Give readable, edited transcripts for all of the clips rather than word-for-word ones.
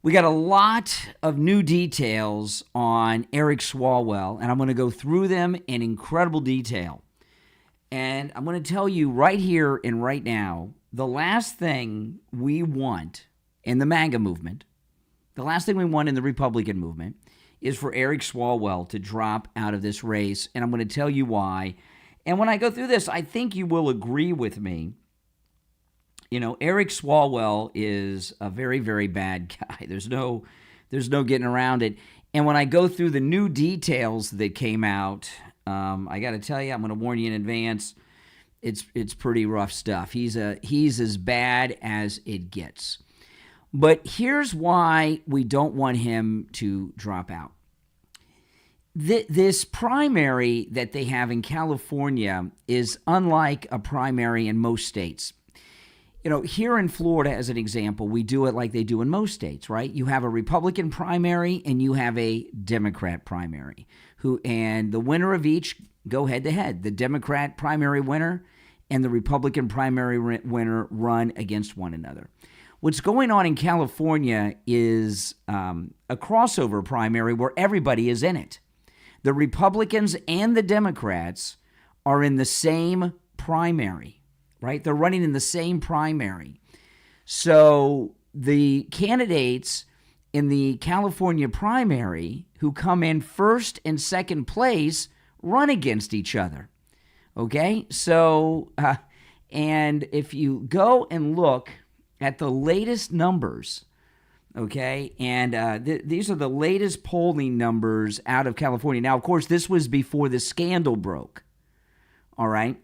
We got a lot of new details on Eric Swalwell, and I'm going to go through them in incredible detail. And I'm going to tell you right here and right now, the last thing we want in the MAGA movement, the last thing we want in the Republican movement is for Eric Swalwell to drop out of this race, and I'm going to tell you why. And when I go through this, I think you will agree with me. You know, Eric Swalwell is a very, very bad guy. There's no getting around it. And when I go through the new details that came out, I got to tell you, I'm going to warn you in advance. It's pretty rough stuff. He's as bad as it gets. But here's why we don't want him to drop out. This primary that they have in California is unlike a primary in most states. You know, here in Florida, as an example, we do it like they do in most states, right? You have a Republican primary and you have a Democrat primary, and the winner of each go head to head. The Democrat primary winner and the Republican primary winner run against one another. What's going on in California is a crossover primary where everybody is in it. The Republicans and the Democrats are in the same primary. Right? They're running in the same primary. So the candidates in the California primary who come in first and second place run against each other. Okay? So, and if you go and look at the latest numbers, okay, and these are the latest polling numbers out of California. Now, of course, this was before the scandal broke. All right?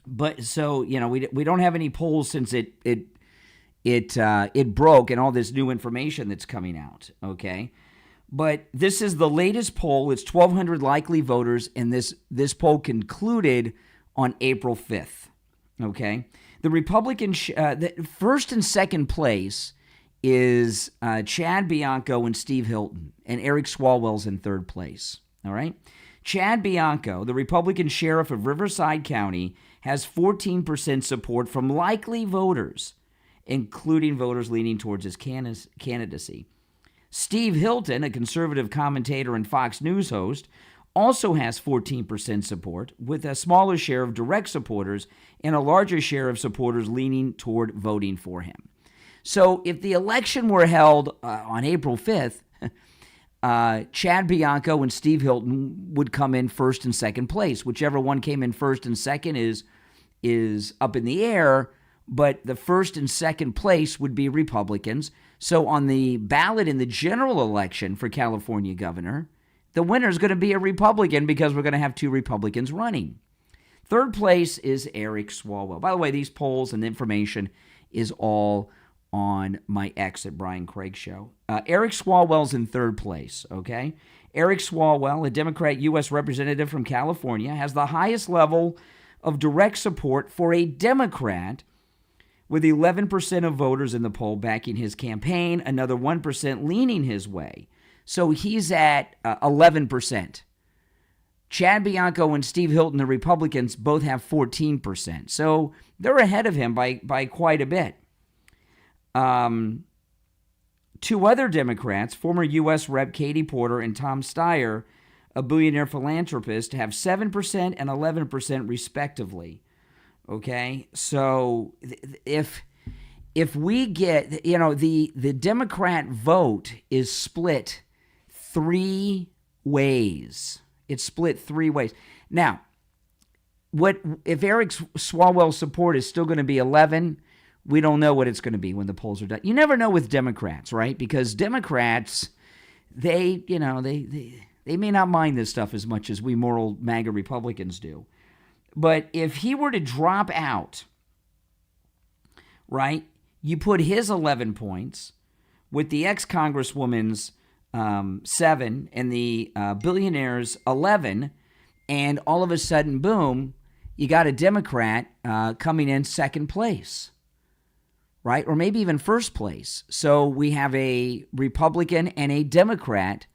But so, you know, we don't have any polls since it broke and all this new information that's coming out, okay? But this is the latest poll. It's 1,200 likely voters, and this poll concluded on April 5th, okay? The Republican, the first and second place is Chad Bianco and Steve Hilton, and Eric Swalwell's in third place, all right? Chad Bianco, the Republican sheriff of Riverside County, has 14% support from likely voters, including voters leaning towards his candidacy. Steve Hilton, a conservative commentator and Fox News host, also has 14% support, with a smaller share of direct supporters and a larger share of supporters leaning toward voting for him. So if the election were held on April 5th, Chad Bianco and Steve Hilton would come in first and second place. Whichever one came in first and second is up in the air, but the first and second place would be Republicans. So on the ballot in the general election for California governor, the winner is going to be a Republican because we're going to have two Republicans running. Third place is Eric Swalwell. By the way, these polls and information is all on my X at Brian Craig Show. Eric Swalwell's in third place, okay? Eric Swalwell, a Democrat U.S. representative from California, has the highest level of direct support for a Democrat, with 11% of voters in the poll backing his campaign, another 1% leaning his way. So he's at 11%. Chad Bianco and Steve Hilton, the Republicans, both have 14%. So they're ahead of him by quite a bit. Two other Democrats, former U.S. Rep. Katie Porter and Tom Steyer, a billionaire philanthropist, have 7% and 11% respectively. Okay? So if we get, you know, the Democrat vote is split three ways. It's split three ways. Now, what if Eric Swalwell's support is still going to be 11? We don't know what it's going to be when the polls are done. You never know with Democrats, right? Because Democrats, they may not mind this stuff as much as we moral MAGA Republicans do. But if he were to drop out, right, you put his 11 points with the ex-Congresswoman's 7 and the billionaire's 11, and all of a sudden, boom, you got a Democrat coming in second place. Right? Or maybe even first place. So we have a Republican and a Democrat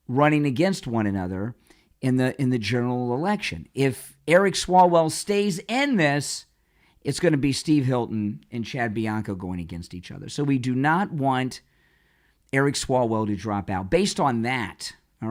running against one another in the general election. If Eric Swalwell stays in this, it's going to be Steve Hilton and Chad Bianco going against each other. So we do not want Eric Swalwell to drop out. Based on that,